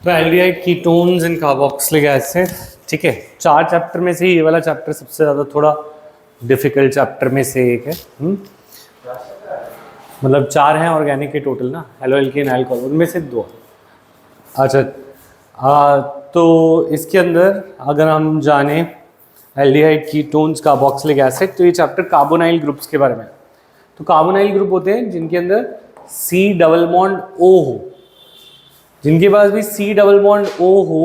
तो aldehyde ketones and carboxylic acid, ठीक है। 4 चैप्टर में से ये वाला चैप्टर सबसे ज़्यादा थोड़ा डिफिकल्ट चैप्टर में से एक है। मतलब 4 हैं ऑर्गेनिक के टोटल ना, हेलो एल्केन अल्कोहल, उनमें से 2। अच्छा, तो इसके अंदर अगर हम जाने एल्डिहाइड कीटोन्स कार्बोक्सिलिक एसिड, तो ये चैप्टर कार्बोनाइल ग्रुप्स के बारे में। तो कार्बोनाइल ग्रुप होते हैं जिनके अंदर C डबल बॉन्ड O हो, जिनके पास भी C डबल बॉन्ड O हो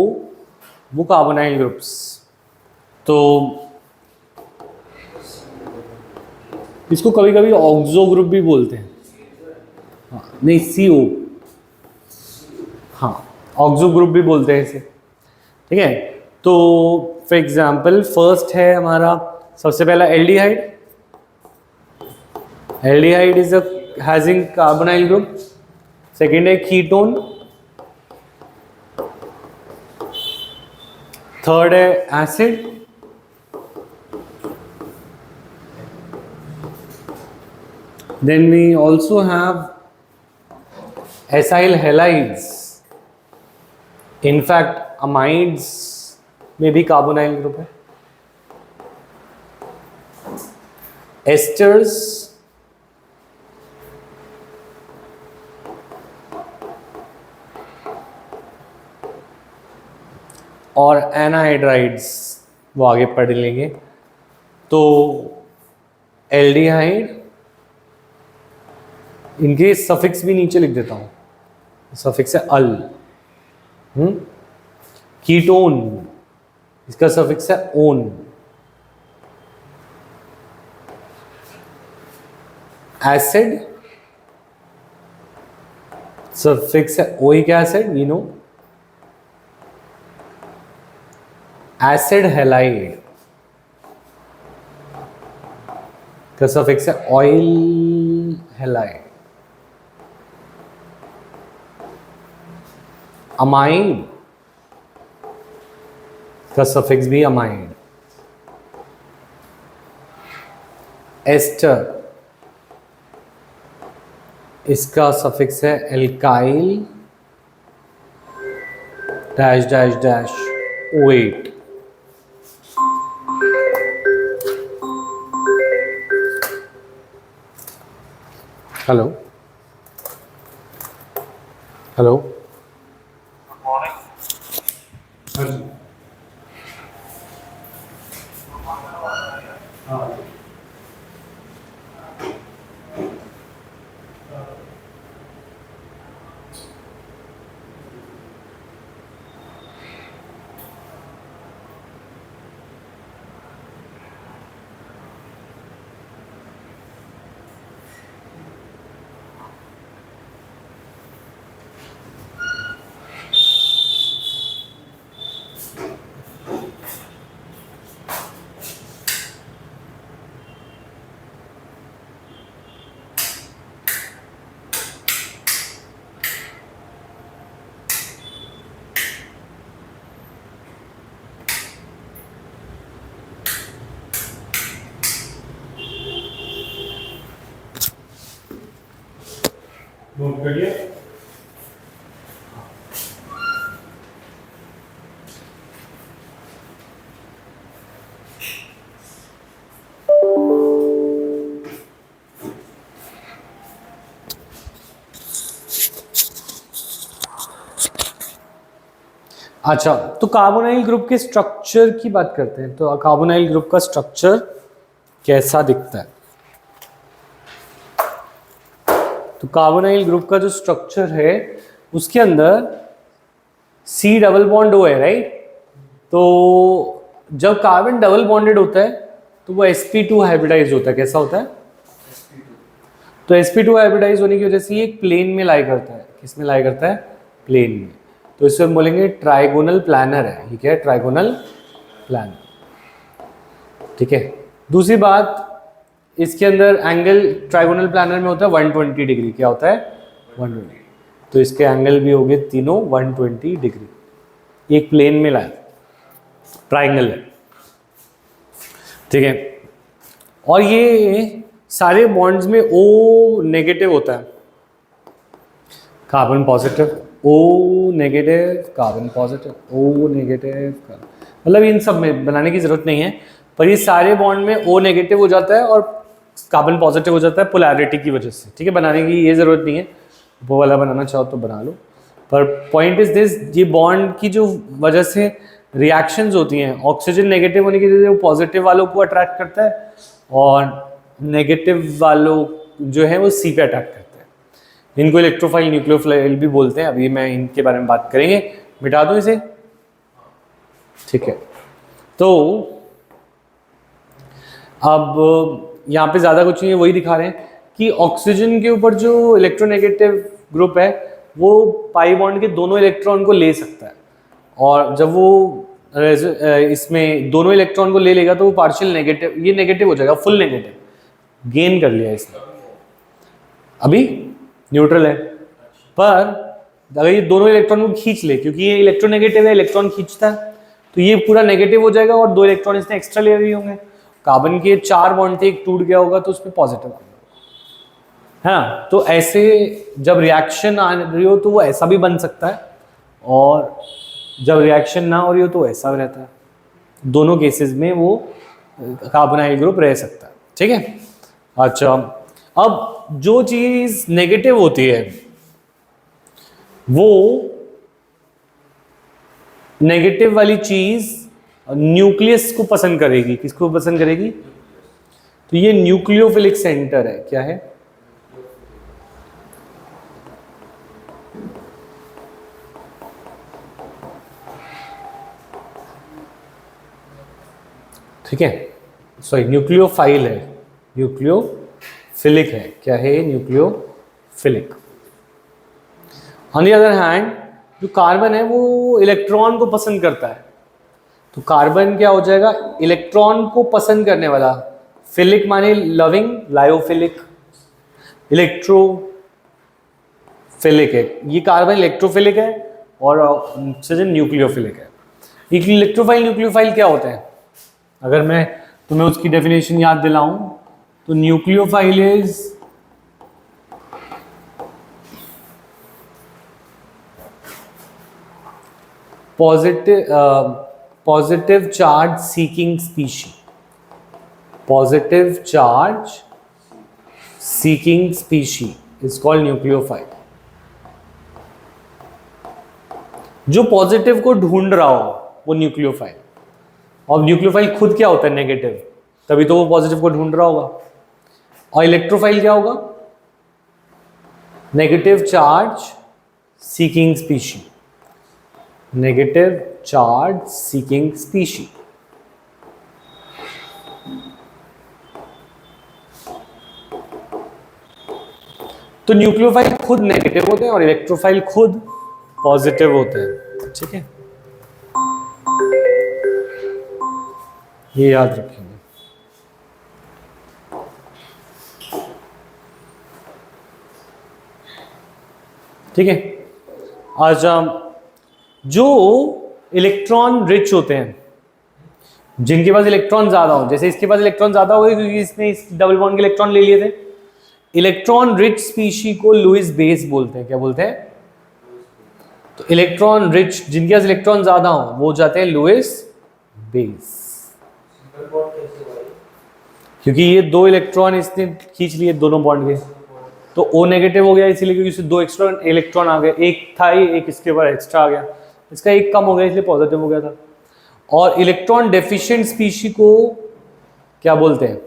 वो कार्बोनाइल ग्रुप्स। तो इसको कभी कभी ऑक्सो ग्रुप भी बोलते हैं। हाँ, नहीं CO, हाँ ऑक्सो ग्रुप भी बोलते हैं इसे, ठीक है। तो फॉर एग्जांपल फर्स्ट है हमारा सबसे पहला aldehyde. Aldehyde is having carbonyl group. Second है कीटोन। थर्ड है acid. Then we also have acyl halides. In fact amides में भी कार्बोनाइल ग्रुप है। एस्टर्स, और एनहाइड्राइड्स वो आगे पढ़ लेंगे। तो एल्डिहाइड, इनके सफिक्स भी नीचे लिख देता हूं, सफिक्स है अल। कीटोन, इसका सफिक्स है ओन। एसिड, सफिक्स है oic acid, we know. Acid halide का सफिक्स है ऑयल हैलाइड। अमाइड का सफिक्स भी अमाइड। एस्टर, इसका सफिक्स है alkyl dash dash dash oate. Hello hello, good morning. हाँ, नोट करिए। अच्छा, तो कार्बोनाइल ग्रुप के स्ट्रक्चर की बात करते हैं। तो कार्बोनाइल ग्रुप का स्ट्रक्चर कैसा दिखता है? तो कार्बोनाइल ग्रुप का जो स्ट्रक्चर है उसके अंदर C डबल बॉन्ड O है, राइट। तो जब कार्बन डबल बॉन्डेड होता है तो वो sp2 हाइब्रिडाइज होता है। कैसा होता है? तो sp2 हाइब्रिडाइज होने की वजह से ये एक प्लेन में लाई करता है। किस में लाई करता है? प्लेन में। तो इससे हम बोलेंगे ट्राइगोनल प्लानर है। ठीक है, ट्राइगोनल प्लानर, ठीक है। दूसरी बात, इसके अंदर एंगल ट्राइगोनल प्लानर में होता है 120 डिग्री। क्या होता है? 120। तो इसके एंगल भी हो गए तीनों 120 डिग्री। एक प्लेन में लाया, ट्राइंगल है, ठीक है। और ये सारे बॉन्ड्स में O नेगेटिव होता है, carbon positive. O negative carbon positive, O negative carbon, मतलब इन सब में बनाने की जरूरत नहीं है, पर ये सारे बॉन्ड में O नेगेटिव हो जाता है और कार्बन पॉजिटिव हो जाता है पोलैरिटी की वजह से, ठीक है। बनाने की ये जरूरत नहीं है, वो वाला बनाना चाहो तो बना लो, पर पॉइंट इज दिस, ये बॉन्ड की जो वजह से रिएक्शंस होती हैं, ऑक्सीजन नेगेटिव होने की वजह से वो पॉजिटिव वालों को अट्रैक्ट करता है और नेगेटिव वालों जो है वो सी पे अटैक करते हैं। इनको इलेक्ट्रोफाइल न्यूक्लियोफाइल भी बोलते हैं, अभी मैं इनके बारे में बात करेंगे। मिटा दूं इसे, ठीक है। तो अब यहाँ पे ज़्यादा कुछ नहीं है, वही दिखा रहे हैं कि ऑक्सीजन के ऊपर जो इलेक्ट्रोनेगेटिव ग्रुप है वो पाई बॉन्ड के दोनों इलेक्ट्रॉन को ले सकता है, और जब वो इसमें दोनों इलेक्ट्रॉन को ले लेगा तो वो पार्शियल नेगेटिव, ये नेगेटिव हो जाएगा, फुल नेगेटिव गेन कर लिया इसने, अभी न्यूट्रल है। पर अगर ये दोनों इलेक्ट्रॉन को खींच ले, क्योंकि ये इलेक्ट्रोनेगेटिव है, इलेक्ट्रॉन खींचता है, तो ये पूरा नेगेटिव हो जाएगा और दो इलेक्ट्रॉन इसने एक्स्ट्रा ले लिए होंगे। कार्बन के 4 बॉन्ड थे, एक टूट गया होगा तो उसमें पॉजिटिव आ गया, है ना। तो ऐसे जब रिएक्शन आ रही हो तो वो ऐसा भी बन सकता है, और जब रिएक्शन ना हो रही हो तो ऐसा भी रहता है। दोनों केसेस में वो कार्बोनाइल ग्रुप रह सकता है, ठीक है। अच्छा, अब जो चीज नेगेटिव होती है वो नेगेटिव वाली चीज न्यूक्लियस को पसंद करेगी। किसको पसंद करेगी? तो ये न्यूक्लियोफिलिक सेंटर है, क्या है? ठीक है, सॉरी न्यूक्लियोफाइल है, न्यूक्लियोफिलिक है, क्या है? Nucleophilic. On the other hand जो कार्बन है वो इलेक्ट्रॉन को पसंद करता है, तो कार्बन क्या हो जाएगा? इलेक्ट्रॉन को पसंद करने वाला। फिलिक माने लविंग, लायोफिलिक, इलेक्ट्रोफिलिक है। ये कार्बन इलेक्ट्रोफिलिक है और ऑक्सीजन न्यूक्लियोफिलिक है। इलेक्ट्रोफाइल न्यूक्लियोफाइल क्या होते हैं? अगर मैं तुम्हें उसकी डेफिनेशन याद दिलाऊं तो nucleophile is positive charge seeking species. Positive charge seeking species is called nucleophile. जो पॉजिटिव को ढूंढ रहा हो वो न्यूक्लियोफाइल। और न्यूक्लियोफाइल खुद क्या होता है? नेगेटिव, तभी तो वो पॉजिटिव को ढूंढ रहा होगा। और इलेक्ट्रोफाइल क्या होगा? Negative charge seeking species. Negative charge seeking species. तो न्यूक्लियोफाइल खुद नेगेटिव होते हैं और इलेक्ट्रोफाइल खुद पॉजिटिव होते हैं, ठीक है। ये याद रखेंगे। ठीक है। अच्छा, जो इलेक्ट्रॉन रिच होते हैं, जिनके पास इलेक्ट्रॉन ज्यादा हो, जैसे इसके पास इलेक्ट्रॉन ज्यादा हो गए क्योंकि इसने इस डबल बॉन्ड के इलेक्ट्रॉन ले लिए थे। इलेक्ट्रॉन रिच स्पीशी को लुईस बेस बोलते हैं। क्या बोलते हैं? तो इलेक्ट्रॉन रिच, जिनके पास इलेक्ट्रॉन ज्यादा हो वो जाते हैं लुईस बेस, क्योंकि ये दो इलेक्ट्रॉन इसने खींच लिए दोनों बॉन्ड के, तो O नेगेटिव हो गया इसीलिए, क्योंकि इससे दो एक्स्ट्रा इलेक्ट्रॉन आ गए। एक था ही, एक इसके ऊपर एक्स्ट्रा आ गया, इसका एक कम हो गया इसलिए पॉजिटिव हो गया था। और इलेक्ट्रॉन डेफिशिएंट स्पीशी को क्या बोलते हैं?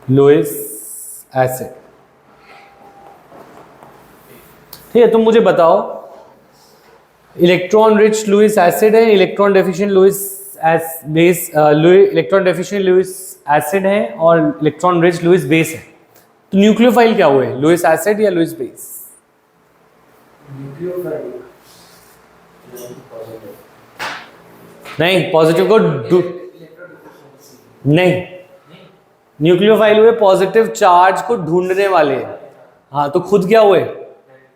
Lewis acid. ठीक है, तुम मुझे बताओ, इलेक्ट्रॉन रिच लुईस एसिड है, electron deficient Lewis base, electron deficient Lewis acid है और इलेक्ट्रॉन रिच लुईस बेस है। तो न्यूक्लियोफाइल क्या हुए? लुईस एसिड या लुईस बेस? नहीं, पॉजिटिव को नहीं, न्यूक्लियोफाइल हुए पॉजिटिव चार्ज को ढूंढने वाले। हाँ, तो खुद क्या हुए?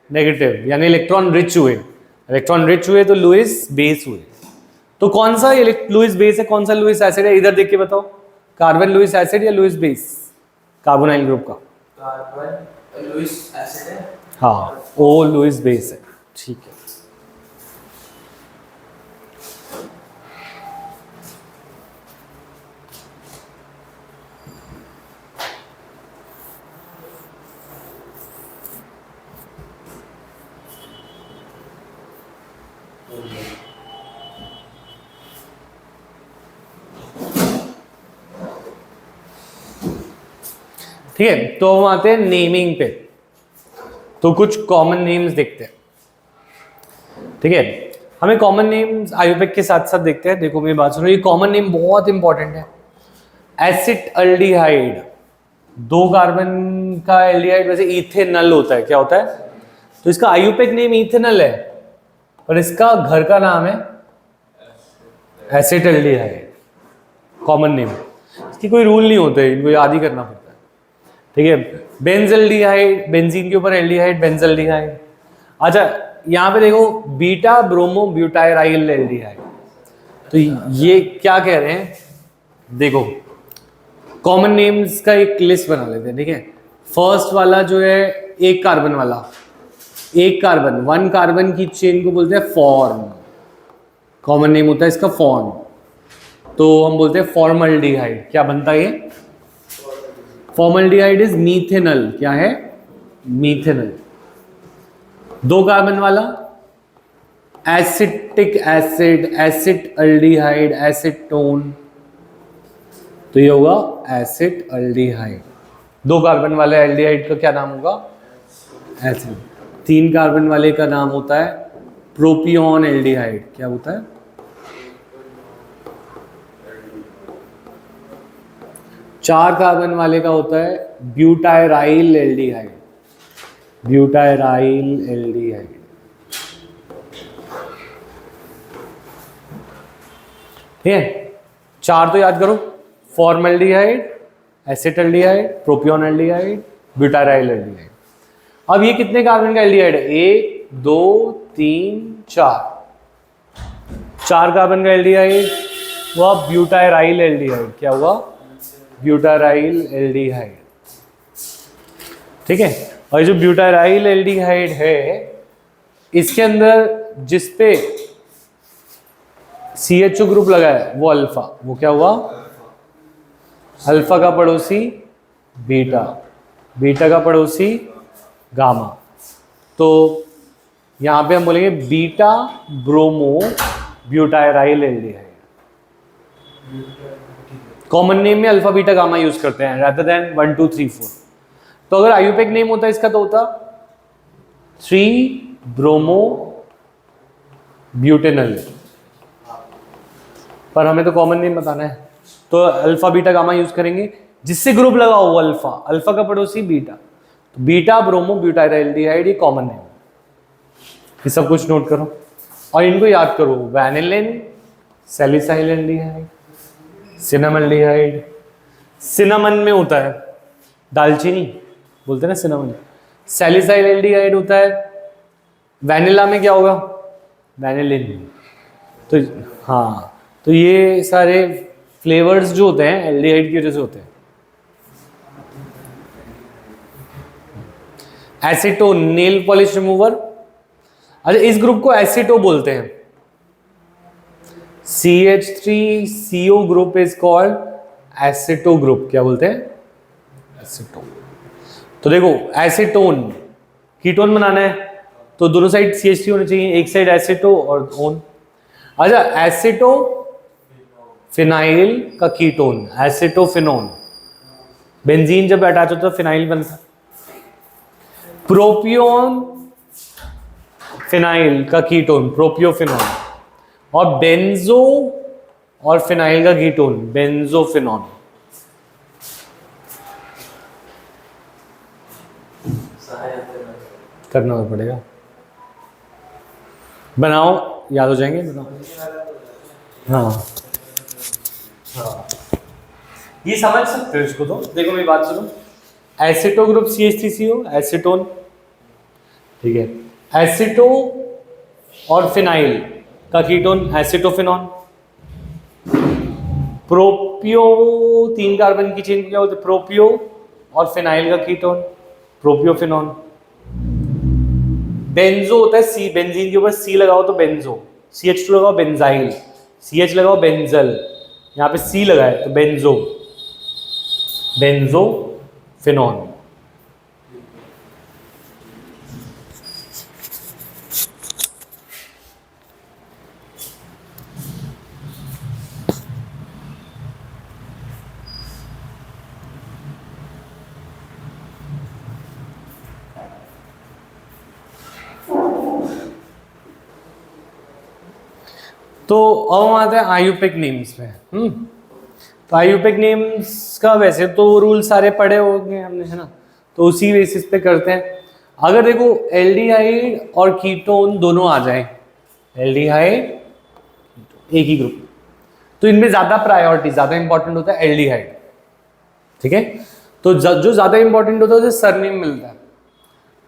नेगेटिव, यानी इलेक्ट्रॉन रिच हुए। इलेक्ट्रॉन रिच हुए तो लुईस बेस हुए। तो कौन सा लुईस बेस है, कौन सा लुईस एसिड है? इधर देख के बताओ, कार्बन लुईस एसिड या लुईस बेस कार्बोनाइल ग्रुप का? कार्बन लुईस एसिड है। हाँ, ओ लुईस बेस है, ठीक है। ठीक है, तो हम आते हैं नेमिंग पे। तो कुछ कॉमन नेम्स देखते हैं, ठीक है। हमें कॉमन नेम्स आयुपेक के साथ साथ देखते हैं। देखो मेरी बात सुनो, ये कॉमन नेम बहुत इंपॉर्टेंट है। एसिटल्डिहाइड, 2 कार्बन का एल्डिहाइड वैसे इथेनल होता है, क्या होता है? तो इसका आयुपेक नेम इथेनल है, पर इसका घर का नाम है एसिटल्डिहाइड, कॉमन नेम। इसकी कोई रूल नहीं होते, इनको याद ही करना पड़ता है, ठीक है। बेंजल्डिहाइड, बेंजीन के ऊपर एल्डिहाइड, बेंजल्डिहाइड। अच्छा, यहाँ पे देखो बीटा ब्रोमो ब्यूटाइराइल एल्डिहाइड। तो ये क्या कह रहे हैं, देखो कॉमन नेम्स का एक लिस्ट बना लेते हैं, ठीक है। फर्स्ट वाला जो है एक कार्बन वाला, एक कार्बन, 1 कार्बन की चेन को बोलते हैं फॉर्म, कॉमन नेम होता है इसका फॉर्म। तो हम बोलते हैं फॉर्मल्डिहाइड। क्या बनता है ये? Formaldehyde is methanal. क्या है? मीथेनल। 2 कार्बन वाला एसिटिक एसिड, एसिटल्डिहाइड, एसीटोन, तो ये होगा एसिटल्डिहाइड। 2 कार्बन वाले एल्डिहाइड का क्या नाम होगा? एसिड। 3 कार्बन वाले का नाम होता है प्रोपियोन एल्डिहाइड। क्या होता है? 4 कार्बन वाले का होता है ब्यूटाइराइल एल्डिहाइड, ब्यूटाइराइल एल्डिहाइड। ठीक है, 4 तो याद करो, फॉर्मल्डिहाइड, एसिटल्डिहाइड, प्रोपियोन एल्डिहाइड, ब्यूटाइराइल एल्डिहाइड। अब ये कितने कार्बन का एल्डिहाइड है? 1 2 3 4, 4 कार्बन का एल्डिहाइड हुआ ब्यूटाइराइल एल्डिहाइड। क्या हुआ? ब्यूटाइराइल एल्डिहाइड। ठीक है, और जो ब्यूटाइराइल एल्डिहाइड है इसके अंदर जिस पे CHO ग्रुप लगा है वो अल्फा, वो क्या हुआ? अल्फा का पड़ोसी बीटा, बीटा का पड़ोसी गामा। तो यहां पे हम बोलेंगे beta bromo butyryl aldehyde. Common name में अल्फा बीटा गामा यूज करते हैं rather than 1 2 3 4। तो अगर आयुपेक नेम होता है इसका तो होता 3 ब्रोमो ब्यूटेनल, पर हमें तो कॉमन नेम बताना है तो अल्फा बीटा गामा यूज करेंगे। जिससे ग्रुप लगा हो अल्फा, अल्फा का पड़ोसी बीटा, तो बीटा ब्रोमो ब्यूटाइराइल्डिहाइड ये कॉमन नेम। ये सब कुछ नोट करो और इनको याद करो। वैनिलिन, सैलिसाइल एल्डिहाइड, सिनामल्डिहाइड, सिनामन में होता है दालचीनी, बोलते हैं ना सिनामन। सैलिसाइल एल्डिहाइड होता है, वैनिला में क्या होगा? वैनिलिन। तो हाँ, तो ये सारे फ्लेवर्स जो होते हैं एल्डिहाइड की वजह से होते हैं। Acetone, nail polish remover. अच्छा, इस ग्रुप को एसीटो बोलते हैं। CH3CO group is called aceto group. क्या बोलते हैं? एसीटो। तो देखो एसीटोन, कीटोन बनाना है तो दोनों साइड CH3 होने चाहिए, एक साइड एसीटो और ओन। अच्छा, एसीटो फिनाइल का कीटोन, एसीटोफिनोन। बेंजीन जब अटैच होता है फिनाइल बनता है। प्रोपियोन फिनाइल का कीटोन, प्रोपियोफिनोन। और बेंजो और फिनाइल का कीटोन, बेंजोफिनोन। करना पड़ेगा, बनाओ, याद हो जाएंगे, बनाओ। हाँ, ये समझ सकते हो इसको। तो देखो मेरी बात सुनो, एसीटो ग्रुप CH3CO, एसीटोन, ठीक है। एसीटो और फिनाइल का कीटोन एसीटोफिनॉन। प्रोपियो, 3 कार्बन की चेन क्या होती है? प्रोपियो और फिनाइल का कीटोन प्रोपियोफिनॉन। बेंजो होता है सी, बेंजीन के ऊपर सी लगाओ तो बेंजो, CH2 लगाओ बेंजाइल, CH लगाओ बेंजल, यहाँ पे सी लगा है तो बेंजो, बेंजो फिनॉन। तो अब हम आते हैं आयुपेक नेम्स में। तो आयुपेक नेम्स का वैसे तो रूल सारे पढ़े होंगे हमने, है ना, तो उसी बेसिस पे करते हैं। अगर देखो एल्डिहाइड और कीटोन दोनों आ जाए, एल्डिहाइड एक ही ग्रुप, तो इनमें ज्यादा प्रायोरिटी, ज्यादा इंपॉर्टेंट होता है एल्डिहाइड, ठीक है। तो जो ज्यादा इंपॉर्टेंट होता है उसे सरनेम मिलता है।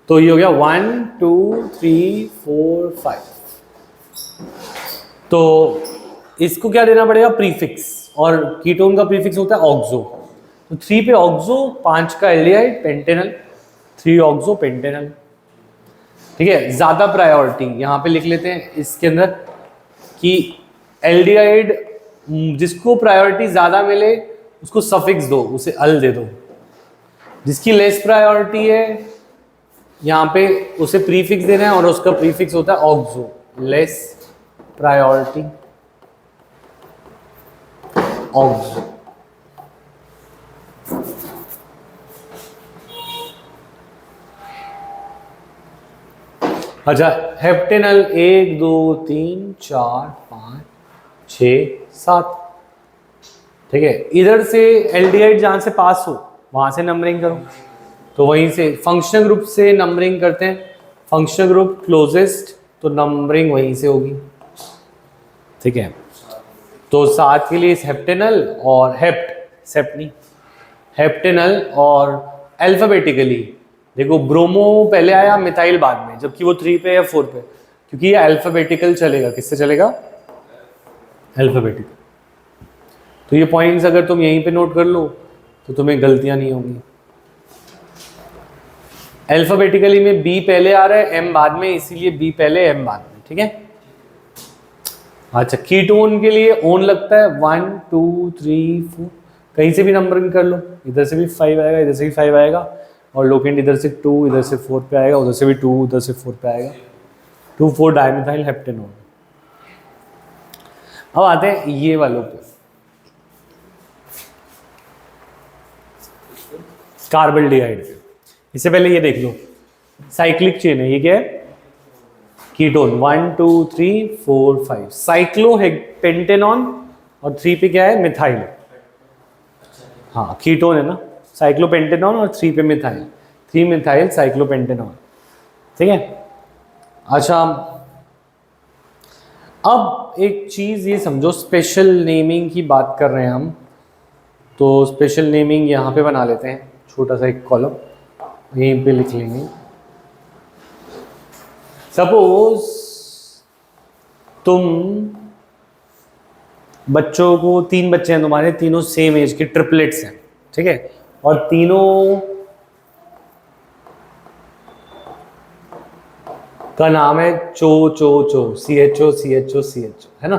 तो ये हो गया 1 2 3 4 5। तो इसको क्या देना पड़ेगा, प्रीफिक्स, और कीटोन का प्रीफिक्स होता है ऑक्सो। तो 3 पे ऑक्सो, 5 का एल्डिहाइड पेंटेनल, 3 ऑक्सो पेंटेनल, ठीक है। ज्यादा प्रायोरिटी यहाँ पे लिख लेते हैं इसके अंदर कि एल्डिहाइड जिसको प्रायोरिटी ज्यादा मिले उसको सफिक्स दो, उसे अल दे दो। जिसकी लेस प्रायोरिटी है यहाँ पे उसे प्रीफिक्स देना है, और उसका प्रीफिक्स होता है ऑक्सो, लेस प्रायोरिटी ऑक्सो। अच्छा, हेप्टेनल 1 2 3 4 5 6 7, ठीक है। इधर से एल्डिहाइड जहां से पास हो वहां से नंबरिंग करो, तो वहीं से फंक्शनल ग्रुप से नंबरिंग करते हैं। फंक्शनल ग्रुप क्लोजेस्ट, तो नंबरिंग वहीं से होगी, ठीक है। तो 7 के लिए हेप्टेनल और हेप्टेनल और अल्फाबेटिकली देखो, ब्रोमो पहले आया, मिथाइल बाद में, जबकि वो 3 पे या 4 पे, क्योंकि ये अल्फाबेटिकल चलेगा। किससे चलेगा, अल्फाबेटिकल। तो ये पॉइंट्स अगर तुम यहीं पे नोट कर लो तो तुम्हें गलतियां नहीं होंगी। अल्फाबेटिकली में बी पहले आ रहा है, एम बाद में, इसीलिए बी पहले एम बाद में, ठीक है। अच्छा, कीटोन के लिए ओन लगता है 1 2 3 4, कहीं से भी नंबरिंग कर लो, इधर से भी 5 आएगा, इधर से भी 5 आएगा, और लोकेंट इधर से 2, इधर से 4 पे आएगा, उधर से भी 2, उधर से 4 पे आएगा। 2 4 डाइमिथाइल हेप्टेनोन। अब आते हैं ये वालों पे, कार्बल्डिहाइड पे। इससे पहले ये देख लो, साइक्लिक चेन है, ये क्या है, कीटोन 1 2 3 4 5, साइक्लो पेंटेनॉन, और 3 पे क्या है, मिथाइल। हाँ, कीटोन है ना, साइक्लोपेंटेनॉन, और 3 पे मिथाइल, 3 मिथाइल साइक्लोपेंटेनॉन, ठीक है। अच्छा, अब एक चीज ये समझो, स्पेशल नेमिंग की बात कर रहे हैं हम, तो स्पेशल नेमिंग यहाँ पे बना लेते हैं, छोटा सा एक कॉलम यहीं पे लिख लेंगे। सपोज तुम बच्चों को, 3 बच्चे हैं तुम्हारे, तीनों सेम एज के, ट्रिपलेट्स हैं, ठीक है, और तीनों का नाम है चो चो चो, CHO CHO CHO, है ना।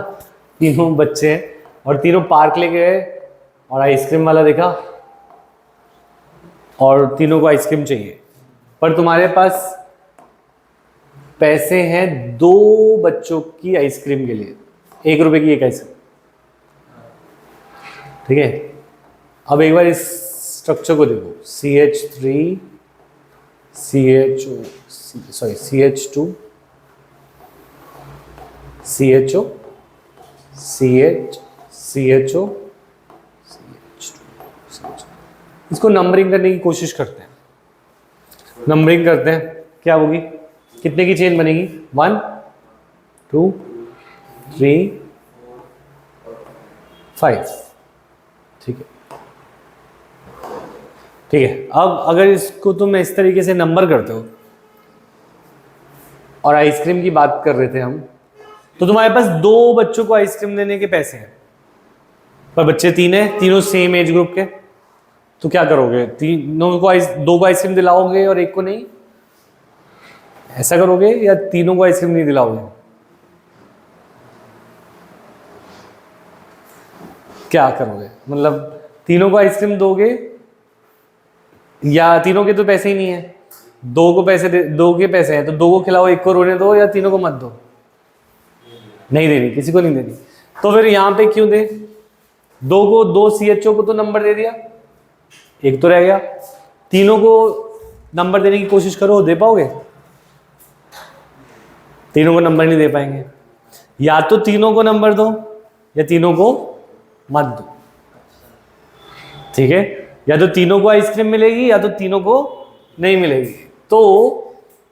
तीनों बच्चे हैं और तीनों पार्क ले गए और आइसक्रीम वाला देखा, और तीनों को आइसक्रीम चाहिए, पर तुम्हारे पास पैसे हैं 2 बच्चों की आइसक्रीम के लिए, 1 रुपए की एक आइसक्रीम, ठीक है। अब एक बार इस स्ट्रक्चर को देखो, CH3 CHO sorry CH2 CHO CH CHO CH2 इसको नंबरिंग करने की कोशिश करते हैं। नंबरिंग करते हैं, क्या होगी, कितने की चेन बनेगी, 1 2 3 5, ठीक है, ठीक है। अब अगर इसको तुम इस तरीके से नंबर करते हो, और आइसक्रीम की बात कर रहे थे हम, तो तुम्हारे पास 2 बच्चों को आइसक्रीम देने के पैसे हैं, पर बच्चे 3 हैं, तीनों सेम एज ग्रुप के, तो क्या करोगे, 2 को आइसक्रीम दिलाओगे और 1 को नहीं, ऐसा करोगे या तीनों को आइसक्रीम नहीं दिलाओगे? क्या करोगे? मतलब तीनों को आइसक्रीम दोगे या तीनों के तो पैसे ही नहीं है, दो को पैसे दे, दो के पैसे हैं तो दो को खिलाओ, एक को रोने दो, या तीनों को मत दो? नहीं देनी, किसी को नहीं देनी। तो फिर यहां पे क्यों दे? दो को, दो CHO को तो नंबर दे दिया, एक तो रह गया। तीनों को नंबर देने की कोशिश करो, दे पाओगे? तीनों को नंबर नहीं दे पाएंगे। या तो तीनों को नंबर दो या तीनों को मत दो, ठीक है? या तो तीनों को आइसक्रीम मिलेगी या तो तीनों को नहीं मिलेगी। तो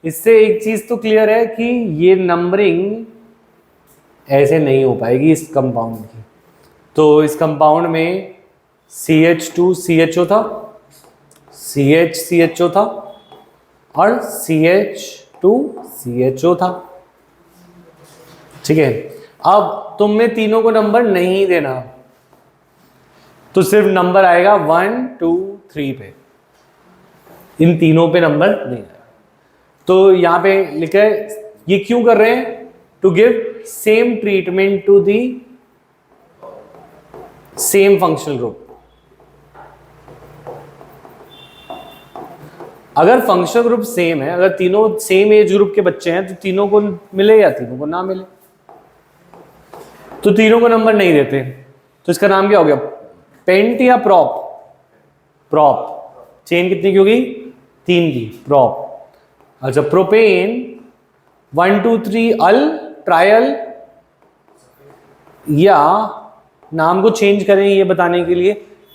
इससे एक चीज तो क्लियर है कि ये नंबरिंग ऐसे नहीं हो पाएगी इस कंपाउंड की। तो इस कंपाउंड में CH2 CHO था, CH CHO था और CH2 CHO था, ठीक है? अब तुमने तीनों को नंबर नहीं देना, तो सिर्फ नंबर आएगा 1 2 3 पे, इन तीनों पे नंबर नहीं आएगा। तो यहां पे लिखा है, ये क्यों कर रहे हैं? To give same treatment to the same functional group. अगर फंक्शनल ग्रुप सेम है, अगर तीनों सेम एज ग्रुप के बच्चे हैं, तो तीनों को मिले या तीनों को ना मिले, तो तीनों को नंबर नहीं देते। तो इसका नाम क्या हो गया? पेंट या प्रॉप? प्रॉप। चेन कितनी की होगी? 3 की, प्रॉप। अच्छा, प्रोपेन 1 2 3 अल ट्रायल, या नाम को चेंज करें ये बताने के लिए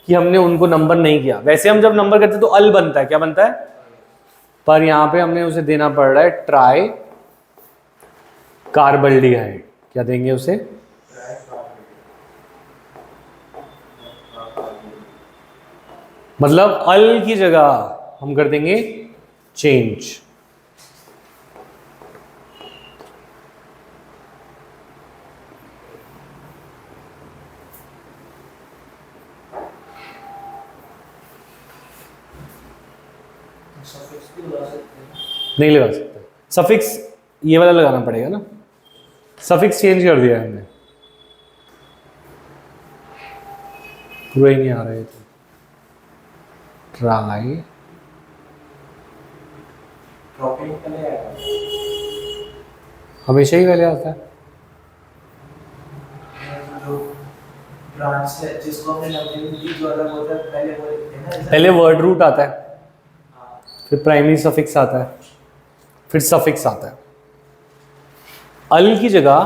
कि हमने उनको नंबर नहीं किया। वैसे हम जब नंबर करते तो अल बनता है, क्या बनता है? पर यहां पे हमने उसे देना पड़ रहा है ट्राई कार्बल्डिहाइड। क्या देंगे उसे? मतलब अल की जगह हम कर देंगे चेंज। नहीं लगा सकते, सफिक्स ये वाला लगाना पड़ेगा ना, सफिक्स चेंज कर दिया है हमने, पूरा ही नहीं आ रहा है। तो ट्राई हमेशा ही पहले आता है, पहले वर्ड रूट आता है, फिर प्राइमरी सफिक्स आता है, फिर सफिक्स आता है। अल की जगह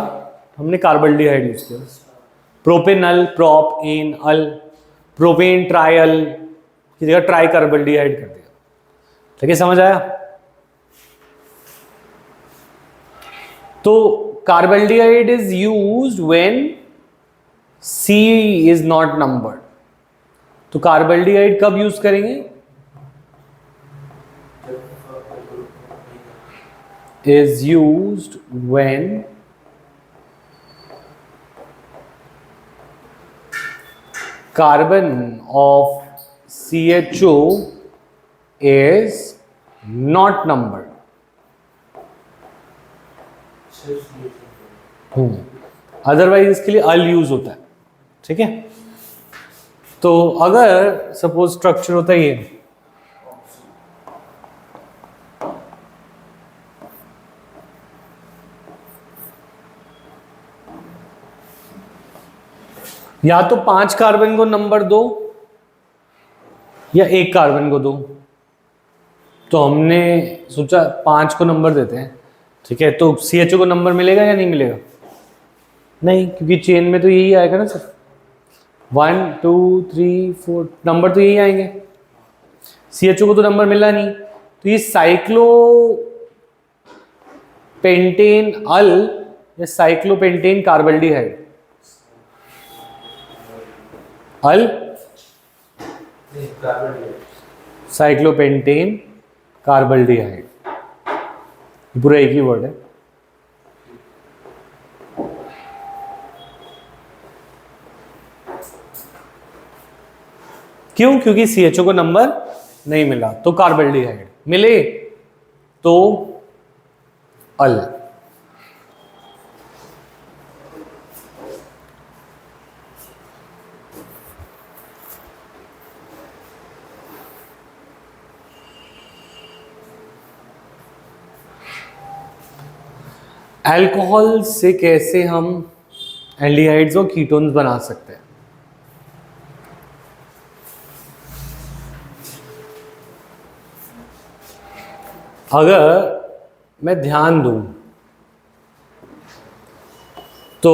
हमने कार्बल्डिहाइड यूज किया, प्रोपेनल, प्रोप एन अल, प्रोपेन ट्रायल की जगह ट्राई कार्बल्डिहाइड कर दिया। ठीक है, समझ आया? तो carbaldehyde is used when C is not numbered. तो कार्बल्डिहाइड कब यूज करेंगे? is used when carbon of CHO is not numbered. Otherwise इसके लिए अल यूज होता है। ठीक है, तो अगर सपोज स्ट्रक्चर होता है ये, या तो 5 कार्बन को नंबर दो या 1 कार्बन को दो। तो हमने सोचा 5 को नंबर देते हैं। ठीक है, तो CHO को नंबर मिलेगा या नहीं मिलेगा? नहीं, क्योंकि चेन में तो यही आएगा ना सर, 1 2 3 4 नंबर तो यही आएंगे। CHO को तो नंबर मिला नहीं, तो ये साइक्लोपेंटेन अल या साइक्लोपेंटेन कार्बल्डिहाइड, अल साइक्लोपेंटेन कार्बल्डिहाइड, पूरा एक ही वर्ड है। क्यों? क्योंकि CHO को नंबर नहीं मिला, तो कार्बल्डिहाइड मिले तो अल। अल्कोहल से कैसे हम एल्डिहाइड्स और कीटोन्स बना सकते हैं? अगर मैं ध्यान दूं तो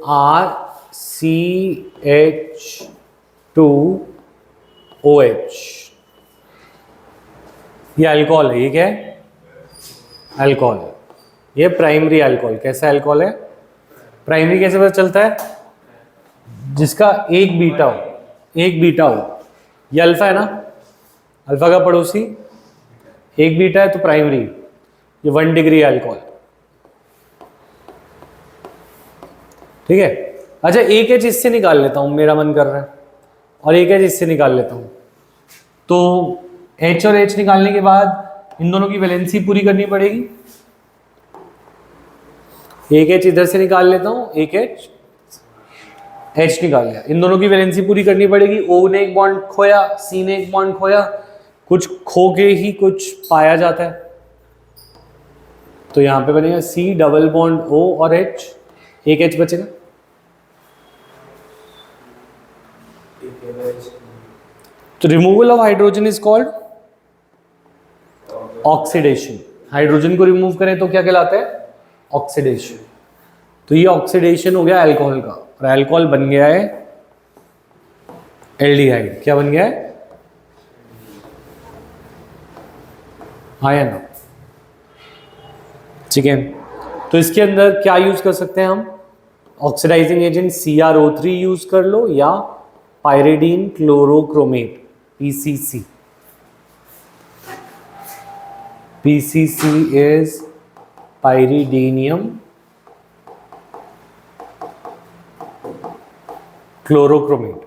RCH2OH ये अल्कोहल है। ये क्या है? अल्कोहल है। ये प्राइमरी अल्कोहल। कैसा अल्कोहल है? प्राइमरी। कैसे पता चलता है? जिसका एक बीटा हो, एक बीटा हो। ये अल्फा है ना, अल्फा का पड़ोसी एक बीटा है तो प्राइमरी। ये 1 डिग्री अल्कोहल। ठीक है। अच्छा, एक एच इससे निकाल लेता हूं, मेरा मन कर रहा है, और एक एच इससे निकाल लेता हूं। तो एच और एच निकालने के बाद इन दोनों की वैलेंसी पूरी करनी पड़ेगी। एक एच इधर से निकाल लेता हूं, एक एच निकाल लिया। इन दोनों की वैलेंसी पूरी करनी पड़ेगी। O ने एक बॉन्ड खोया, C ने एक बॉन्ड खोया। कुछ खो के ही कुछ पाया जाता है। तो यहां पे बनेगा C डबल बॉन्ड O और H, एक H बचेगा। तो removal of hydrogen is called oxidation. Hydrogen को रिमूव करें तो क्या कहलाता है? ऑक्सीडेशन। तो ये ऑक्सीडेशन हो गया अल्कोहल का, और अल्कोहल बन गया है एल्डिहाइड। क्या बन गया है? हाँ या ना? ठीक है। तो इसके अंदर क्या यूज कर सकते हैं हम? ऑक्सीडाइजिंग एजेंट CrO3 यूज कर लो, या pyridine chlorochromate PCC। PCC is pyridinium chlorochromate.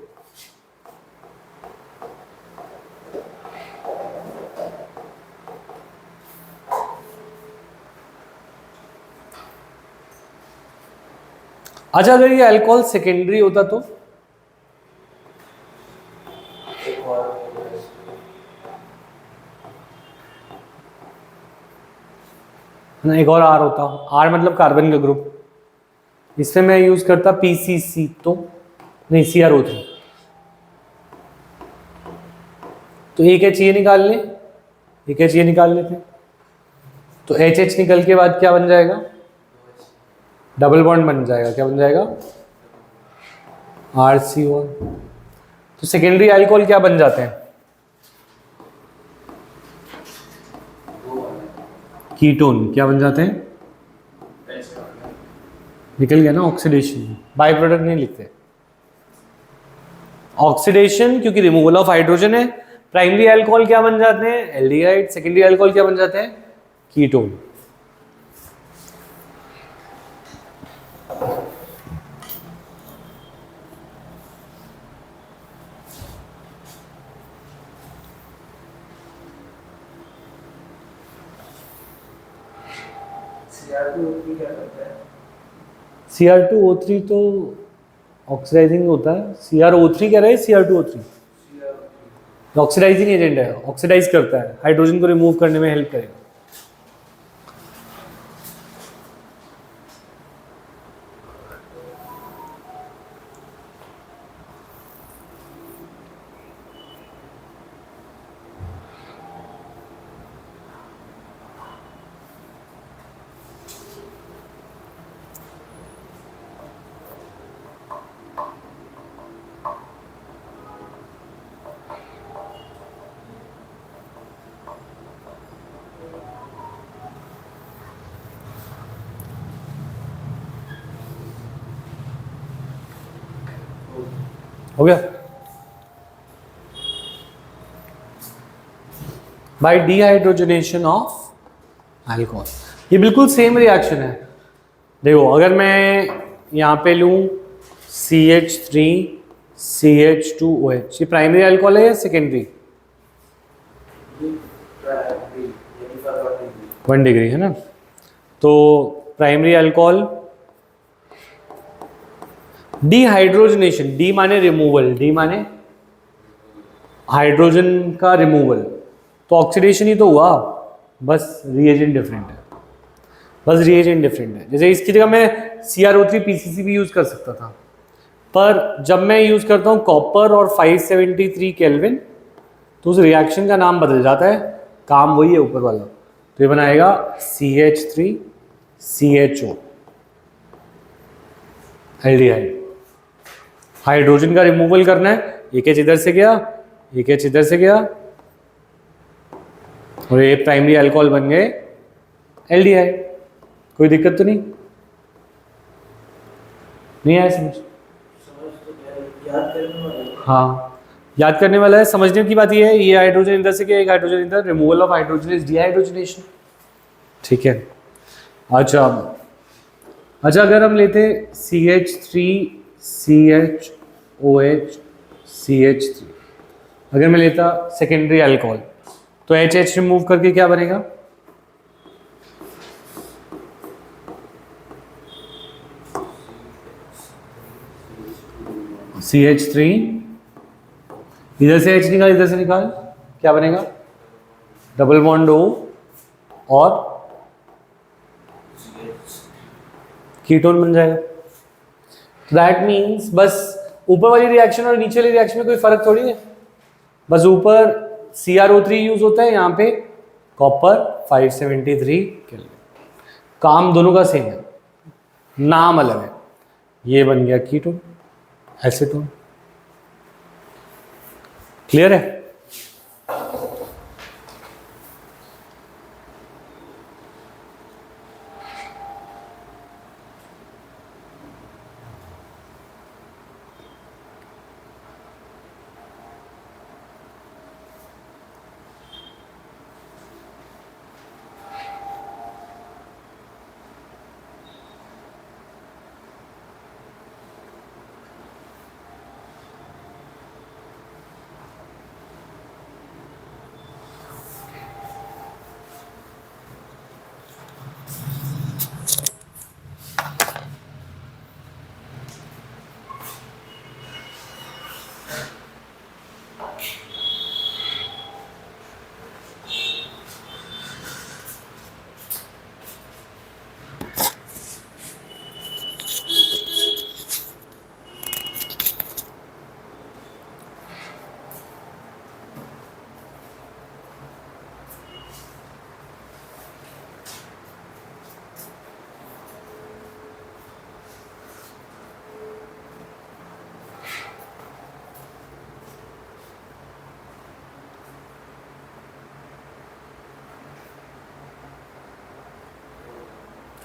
अच्छा, अगर ये अल्कोहल सेकेंडरी होता तो? ना, एक और R होता। R मतलब कार्बन का ग्रुप। इसमें मैं यूज करता PCC, तो नहीं, CrO3। तो एक एच ये निकाल ले, एक एच ये निकाल लेते हैं। तो HH निकल के बाद क्या बन जाएगा? डबल बॉन्ड बन जाएगा। क्या बन जाएगा? RCO। तो सेकेंडरी अल्कोहल क्या बन जाते हैं? कीटोन। क्या बन जाते हैं? निकल गया ना, ऑक्सीडेशन। बाय प्रोडक्ट नहीं लिखते, ऑक्सीडेशन, क्योंकि रिमूवल ऑफ हाइड्रोजन है। प्राइमरी अल्कोहल क्या बन जाते हैं? एल्डिहाइड। सेकेंडरी अल्कोहल क्या बन जाते हैं? कीटोन। CR2O3 तो ऑक्सीडाइजिंग होता है। CrO3 कह रहे हैं, CR2O3 ऑक्सीडाइजिंग एजेंट है, ऑक्सीडाइज करता है, हाइड्रोजन को रिमूव करने में हेल्प करेगा। हो गया? By dehydrogenation of alcohol. ये बिल्कुल सेम रिएक्शन है। देखो, अगर मैं यहाँ पे लूँ CH3CH2OH, ये प्राइमरी अल्कोहल है या सेकेंडरी? 1 डिग्री है ना। तो प्राइमरी अल्कोहल, डिहाइड्रोजनेशन, डी माने रिमूवल, डी माने हाइड्रोजन का रिमूवल, तो ऑक्सीडेशन ही तो हुआ, बस रिएजेंट डिफरेंट है, बस रिएजेंट डिफरेंट है। जैसे इसकी जगह मैं CrO3 PCC भी यूज कर सकता था, पर जब मैं यूज करता हूँ कॉपर और 573 केल्विन, तो उस रिएक्शन का नाम बदल जाता है, काम वही है ऊपर वाला। तो ये बनाएगा CH3CHO, एल्डिहाइड। हाइड्रोजन का रिमूवल करना है, एक एच इधर से गया, एक एच इधर से गया, और ये प्राइमरी अल्कोहल बन गए एल्डिहाइड। कोई दिक्कत तो नहीं आया समझ? हाँ, याद करने वाला है, समझने की बात ये है, ये हाइड्रोजन इधर से गया, एक हाइड्रोजन इधर, removal of hydrogen is dehydrogenation. ठीक है। अच्छा, अगर हम लेते CH3CHOH CH3, अगर मैं लेता सेकेंडरी अल्कोहल, तो HH रिमूव करके क्या बनेगा? CH3, इधर से H निकाल, इधर से निकाल, क्या बनेगा? डबल बॉन्ड O और कीटोन बन जाएगा। दैट मीन्स बस ऊपर वाली रिएक्शन और नीचे वाली रिएक्शन में कोई फर्क थोड़ी है, बस ऊपर CrO3 यूज होता है, यहाँ पे कॉपर 573 केल्विन, काम दोनों का सेम है, नाम अलग है। ये बन गया कीटोन, एसीटोन। क्लियर है?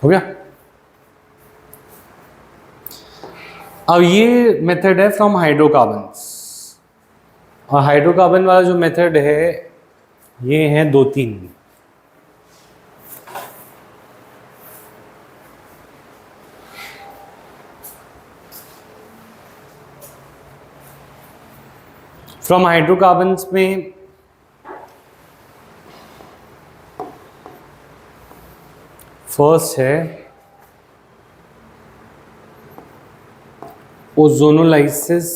हो गया? अब ये मेथड है फ्रॉम हाइड्रोकार्बन्स, और हाइड्रोकार्बन वाला जो मेथड है ये है 2-3। फ्रॉम हाइड्रोकार्बन्स में फर्स्ट है ओजोनोलाइसिस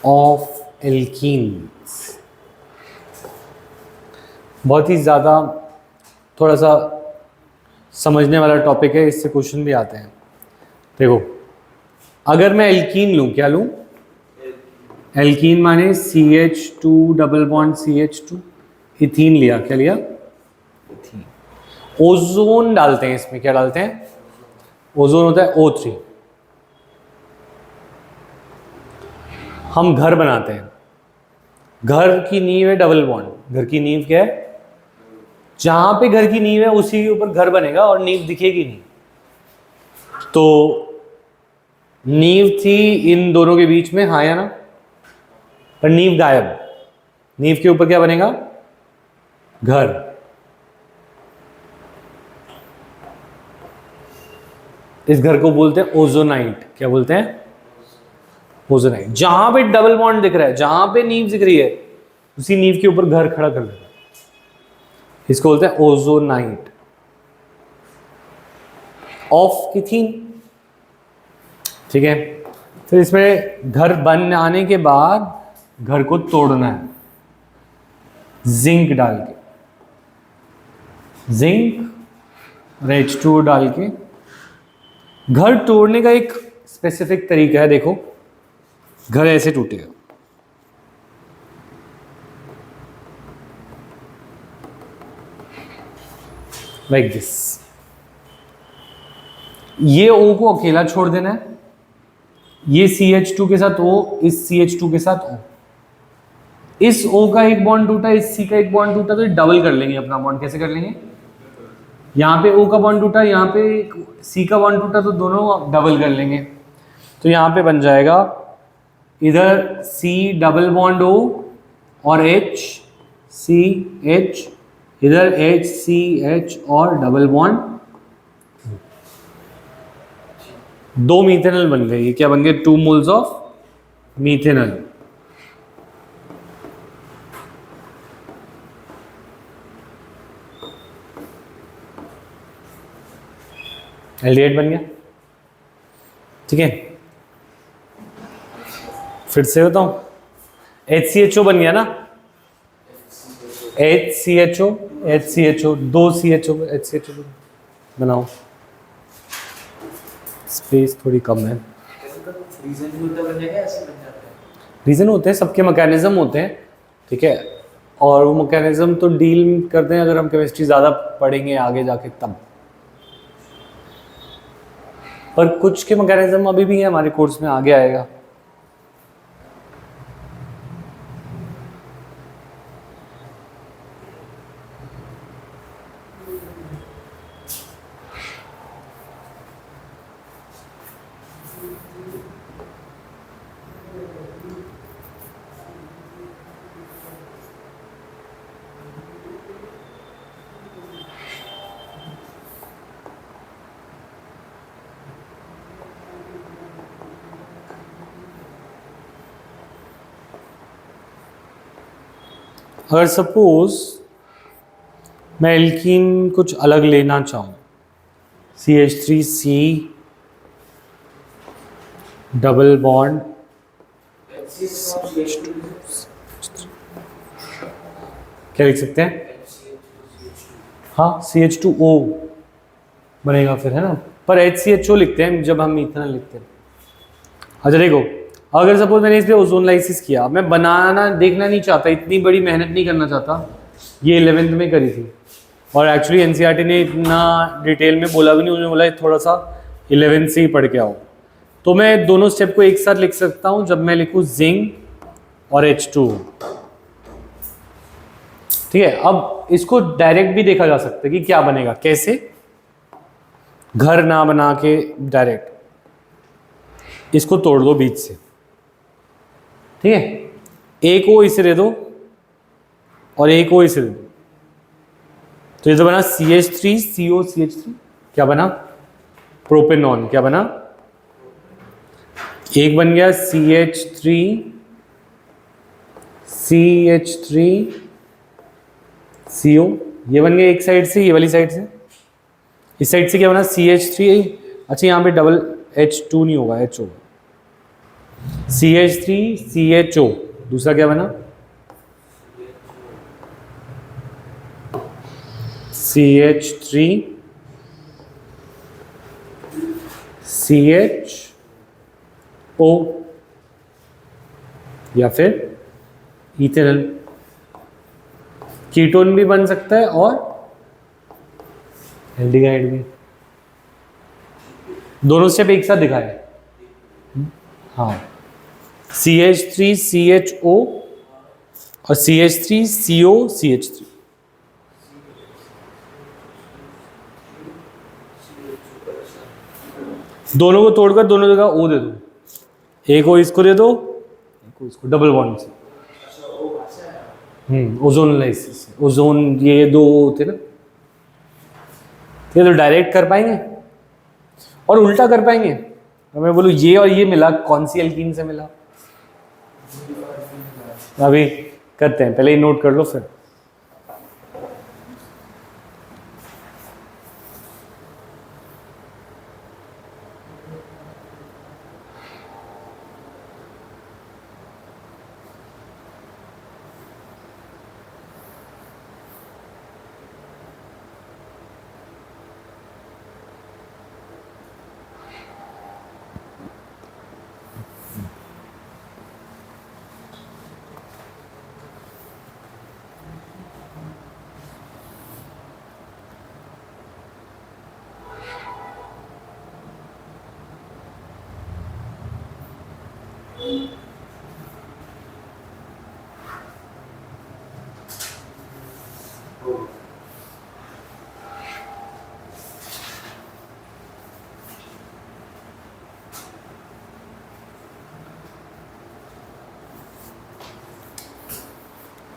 ऑफ एल्कीन्स। बहुत ही ज़्यादा थोड़ा सा समझने वाला टॉपिक है, इससे क्वेश्चन भी आते हैं। देखो, अगर मैं एल्कीन लूँ, क्या लूँ? एल्कीन माने CH2 double bond CH2, ethene लिया, क्या लिया? इथीन। ओजोन डालते हैं इसमें, क्या डालते हैं? ओजोन होता है O3। हम घर बनाते हैं, घर की नींव है डबल बॉन्ड। घर की नींव क्या है? जहां पे घर की नींव है उसी के ऊपर घर बनेगा, और नींव दिखेगी नहीं। तो नींव थी इन दोनों के बीच में, हाँ या ना? पर नींव गायब, नींव के ऊपर क्या बनेगा? घर। इस घर को बोलते हैं ओजोनाइट। क्या बोलते हैं? ओजोनाइट। जहां पे डबल बॉन्ड दिख रहा है, जहां पे नींव दिख रही है, उसी नींव के ऊपर घर खड़ा कर देगा। इसको बोलते हैं ओजोनाइट ऑफ की थीम। ठीक है, फिर इसमें घर बन आने के बाद घर को तोड़ना है जिंक डाल के, जिंक और H2O डाल के। घर तोड़ने का एक स्पेसिफिक तरीका है, देखो घर ऐसे टूटेगा, लाइक दिस। ये O को अकेला छोड़ देना है, ये CH2 के साथ O, इस CH2 के साथ O, इस O का एक बॉन्ड टूटा, इस C का एक बॉन्ड टूटा, तो डबल कर लेंगे अपना बॉन्ड। कैसे कर लेंगे? यहाँ पे O का बॉन्ड टूटा, यहाँ पे C का बॉन्ड टूटा, तो दोनों डबल कर लेंगे। तो यहाँ पे बन जाएगा इधर C डबल बॉन्ड O और H C H, इधर H C H और डबल बॉन्ड, दो मीथेनॉल बन गए। ये क्या बन गए? 2 मोल्स ऑफ मीथेनॉल। एल्डिहाइड बन गया। ठीक है, फिर से बताऊं, HCHO बन गया ना, HCHO HCHO, दो CHO HCHO बनाओ। स्पेस थोड़ी कम है। रीजन होते हैं, सबके मैकेनिज्म होते हैं। ठीक है, और वो मैकेनिज्म तो डील करते हैं अगर हम केमिस्ट्री ज़्यादा पढ़ेंगे आगे जाके तब। पर कुछ के मैकेनिज्म अभी भी है हमारे कोर्स में, आगे आएगा। अगर सपोज मैं एल्कीन कुछ अलग लेना चाहूँ, CH3C डबल बॉन्ड, क्या लिख सकते हैं? हाँ, CH2O बनेगा फिर, है ना। पर HCHO लिखते हैं जब हम इथेनॉल लिखते हैं। अच्छा देखो, अगर सपोज मैंने इस पे ओजोन लाइसिस किया, मैं बनाना देखना नहीं चाहता, इतनी बड़ी मेहनत नहीं करना चाहता, ये 11th में करी थी और एक्चुअली NCERT ने इतना डिटेल में बोला भी नहीं, उन्होंने बोला थोड़ा सा 11th से ही पढ़ के आओ। तो मैं दोनों स्टेप को एक साथ लिख सकता हूँ जब मैं लिखूँ जिंक और H2। ठीक है, अब इसको डायरेक्ट भी देखा जा सकता है कि क्या बनेगा, कैसे, घर ना बना के डायरेक्ट इसको तोड़ दो बीच से। ठीक है, एक O इसे दे दो और एक O इसे दे दो, तो ये तो बना CH3CO CH3, क्या बना? प्रोपेनॉन। क्या बना? एक बन गया CH3 CO, ये बन गया एक साइड से, ये वाली साइड से। इस साइड से क्या बना? CH3। अच्छा, यहाँ पे डबल H2 नहीं होगा, H होगा। CH3CHO, दूसरा क्या बना? CH3CHO, या फिर इथेनॉल। कीटोन भी बन सकता है और एल्डिहाइड भी। दोनों स्टेप एक साथ दिखाए। हाँ, CH3CHO और CH3CO CH3। दोनों को तोड़कर दोनों जगह O दे दो, एक O इसको दे दो, एक O इसको, डबल बॉन्ड से। ओजोन लाइसिस, ओजोन, ये दो थे ना। ये तो डायरेक्ट कर पाएंगे और उल्टा कर पाएंगे। तो मैं बोलूँ ये और ये मिला, कौन सी एल्कीन से मिला? अभी करते हैं, पहले ही नोट कर लो फिर।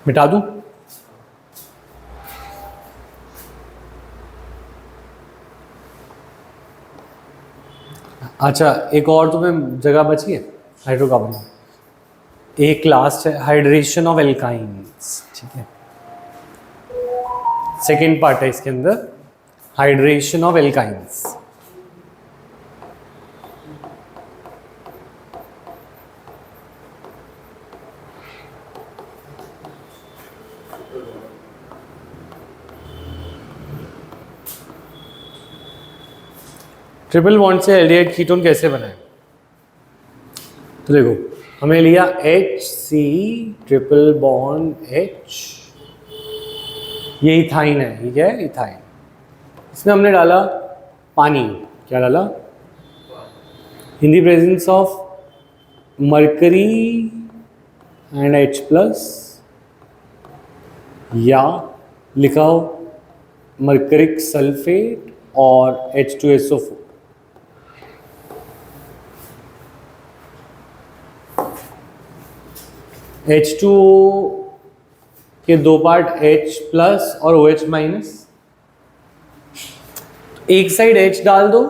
मिटा दूं? अच्छा, एक और तुम्हें जगह बची है हाइड्रोकार्बन में। एक लास्ट है हाइड्रेशन ऑफ एल्काइंस, ठीक है। सेकेंड पार्ट है इसके अंदर, hydration of alkynes. Triple bond से एल्डिहाइड कीटोन कैसे बनाए? तो देखो, हमने लिया HC ट्रिपल बॉन्ड H, ये इथाइन है, ठीक है, इथाइन। इसमें हमने डाला पानी। क्या डाला? In the presence of mercury and H plus, या लिखा हो मरकरिक सल्फेट और H2SO4। H2O के दो पार्ट H प्लस और OH माइनस। एक साइड H डाल दो,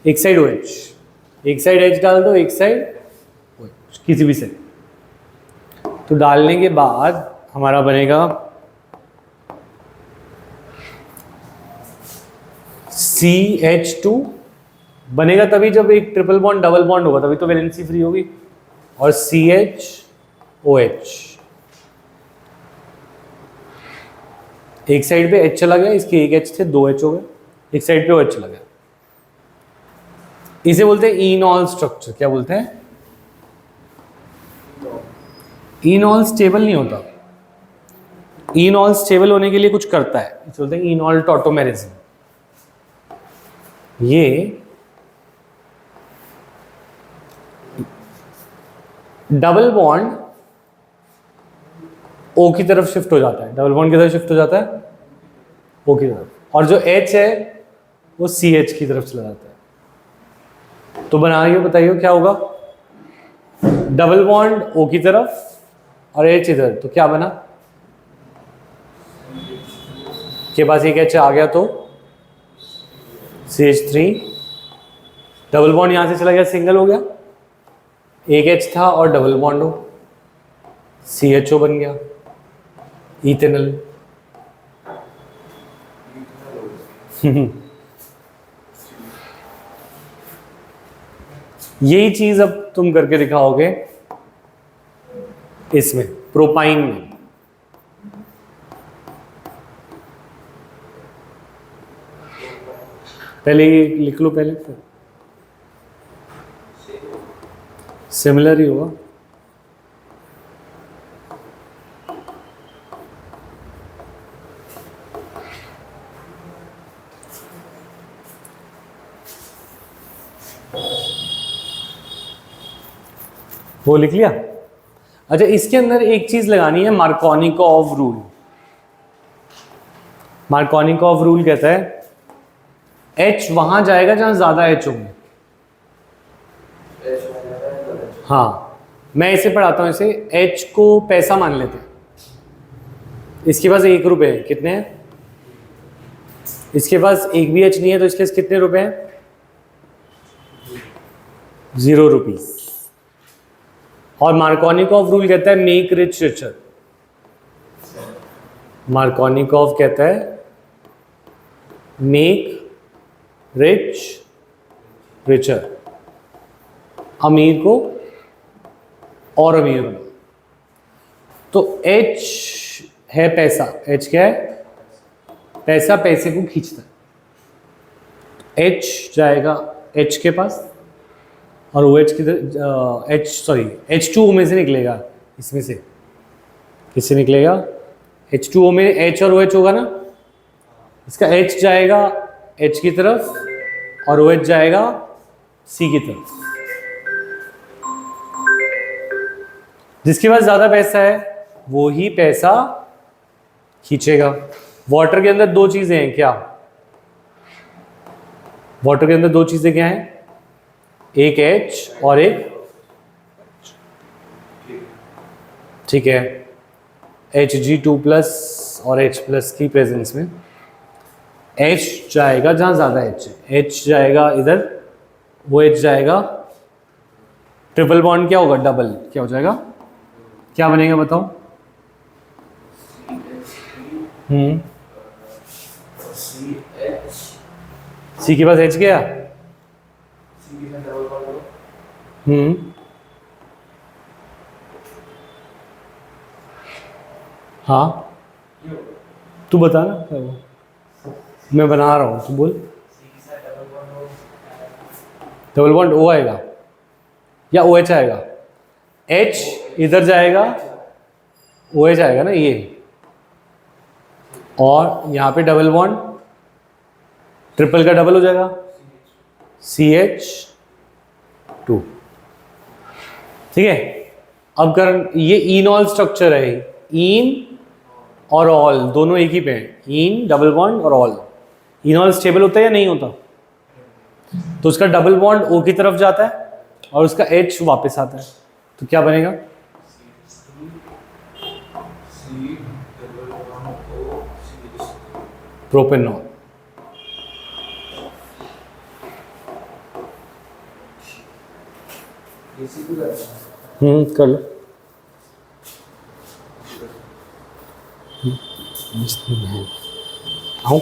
एक साइड OH, एक साइड H डाल दो, एक साइड OH, किसी भी साइड। तो डालने के बाद हमारा बनेगा CH2। बनेगा तभी जब एक ट्रिपल बॉन्ड डबल बॉन्ड होगा, तभी तो वैलेंसी फ्री होगी। और CHOH, एक साइड पे H चला गया, इसके एक H थे, दो H हो गए, एक साइड पे OH चला गया। इसे बोलते हैं इनॉल स्ट्रक्चर। क्या बोलते हैं? इनॉल स्टेबल नहीं होता। इनॉल स्टेबल होने के लिए कुछ करता है, इसे बोलते हैं इनॉल टॉटोमेरिज्म। ये डबल बॉन्ड O की तरफ शिफ्ट हो जाता है, डबल बॉन्ड की तरफ शिफ्ट हो जाता है O की तरफ, और जो H है वो CH की तरफ चला जाता है। तो बनाइए, बताइए क्या होगा? डबल बॉन्ड O की तरफ और H इधर, तो क्या बना? के पास एक H आ गया तो CH3, डबल बॉन्ड यहां से चला गया, सिंगल हो गया, एक H था और डबल बॉन्ड हो, CHO बन गया, इथेनॉल। यही चीज अब तुम करके दिखाओगे इसमें, प्रोपाइन में। पहले ये लिख लो, पहले फिर सिमिलर ही होगा। वो लिख लिया? अच्छा, इसके अंदर एक चीज लगानी है, मार्कोनिकॉव रूल। मार्कोनिकॉव रूल कहता है H वहां जाएगा जहां ज्यादा H होंगे। हाँ, मैं इसे पढ़ाता हूं, इसे H को पैसा मान लेते हैं। इसके पास 1 रुपए है, कितने हैं? इसके पास एक भी H नहीं है, तो इसके पास कितने रुपए हैं? 0 रुपीज। और मार्कोनिकॉव रूल कहता है मेक रिच रिचर। मार्कोनिकॉव कहता है मेक रिच रिचर, अमीर को और अमीर बना। तो H है पैसा, H क्या है? पैसा पैसे को खींचता है। H जाएगा H के पास और OH किधर? H2O में से निकलेगा, इसमें से किससे निकलेगा? H2O में H और OH होगा ना, इसका H जाएगा H की तरफ और OH जाएगा C की तरफ। जिसके पास ज्यादा पैसा है वो ही पैसा खींचेगा। वाटर के अंदर दो चीजें हैं क्या? वाटर के अंदर दो चीजें क्या हैं? एक H और एक, ठीक है, Hg2+ और H+ की प्रेजेंस में H जाएगा जहां ज्यादा H है, H जाएगा इधर, वो H जाएगा, ट्रिपल बॉन्ड क्या होगा? डबल। क्या हो जाएगा? क्या बनेगा बताओ? C के पास H गया। हाँ, तू बता ना क्या हुआ? मैं बना रहा हूँ, तू बोल। डबल बॉन्ड O आएगा या OH आएगा? H इधर जाएगा, OH आएगा ना ये, और यहाँ पे डबल बॉन्ड, ट्रिपल का डबल हो जाएगा, CH2। ठीक है, अब कर, ये इनॉल स्ट्रक्चर है, इन और ऑल दोनों एक ही पे हैं, इन डबल बॉन्ड और ऑल। इनॉल स्टेबल होता है या नहीं होता? तो उसका डबल बॉन्ड O की तरफ जाता है और उसका H वापस आता है, तो क्या बनेगा? प्रोपेनॉल। कर लो। आओ,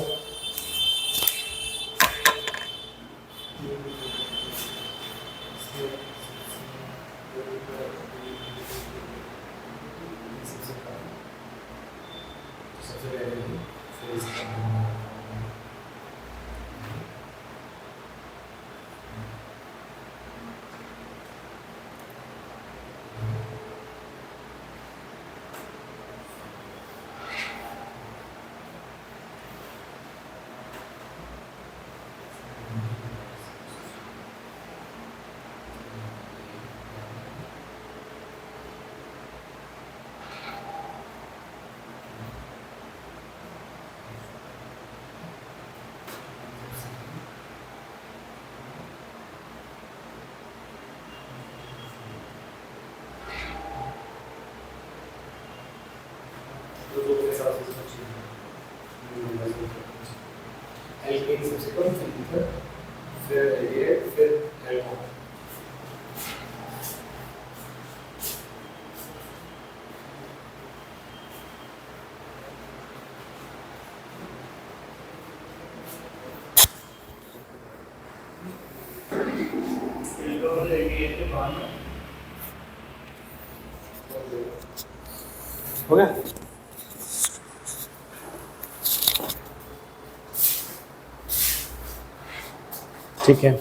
एल्केन सबसे कम, फिर एल्डिहाइड, फिर एल्कोहल। हो गया? ठीक है।